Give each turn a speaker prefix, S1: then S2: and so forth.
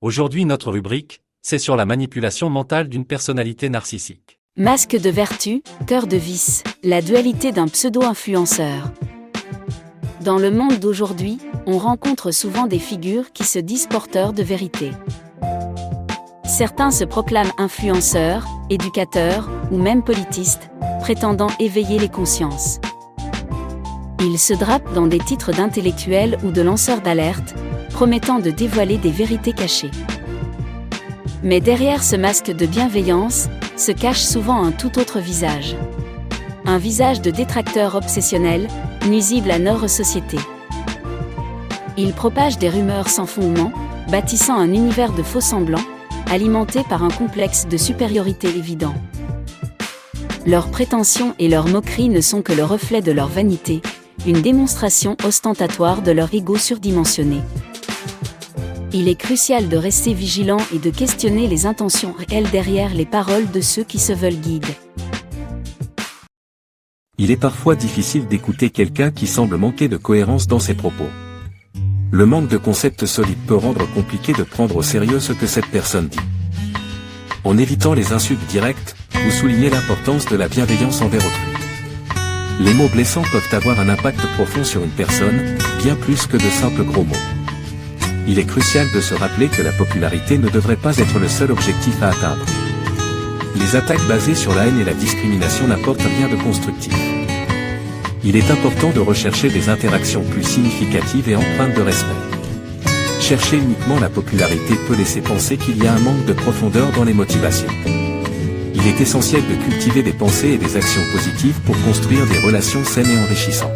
S1: Aujourd'hui notre rubrique, c'est sur la manipulation mentale d'une personnalité narcissique.
S2: Masque de vertu, cœur de vice, la dualité d'un pseudo-influenceur. Dans le monde d'aujourd'hui, on rencontre souvent des figures qui se disent porteurs de vérité. Certains se proclament influenceurs, éducateurs, ou même politistes, prétendant éveiller les consciences. Ils se drapent dans des titres d'intellectuels ou de lanceurs d'alerte, promettant de dévoiler des vérités cachées. Mais derrière ce masque de bienveillance, se cache souvent un tout autre visage. Un visage de détracteur obsessionnel, nuisible à notre société. Ils propagent des rumeurs sans fondement, bâtissant un univers de faux-semblants, alimenté par un complexe de supériorité évident. Leurs prétentions et leurs moqueries ne sont que le reflet de leur vanité, une démonstration ostentatoire de leur ego surdimensionné. Il est crucial de rester vigilant et de questionner les intentions réelles derrière les paroles de ceux qui se veulent guides.
S3: Il est parfois difficile d'écouter quelqu'un qui semble manquer de cohérence dans ses propos. Le manque de concepts solides peut rendre compliqué de prendre au sérieux ce que cette personne dit. En évitant les insultes directes, vous soulignez l'importance de la bienveillance envers autrui. Les mots blessants peuvent avoir un impact profond sur une personne, bien plus que de simples gros mots. Il est crucial de se rappeler que la popularité ne devrait pas être le seul objectif à atteindre. Les attaques basées sur la haine et la discrimination n'apportent rien de constructif. Il est important de rechercher des interactions plus significatives et empreintes de respect. Chercher uniquement la popularité peut laisser penser qu'il y a un manque de profondeur dans les motivations. Il est essentiel de cultiver des pensées et des actions positives pour construire des relations saines et enrichissantes.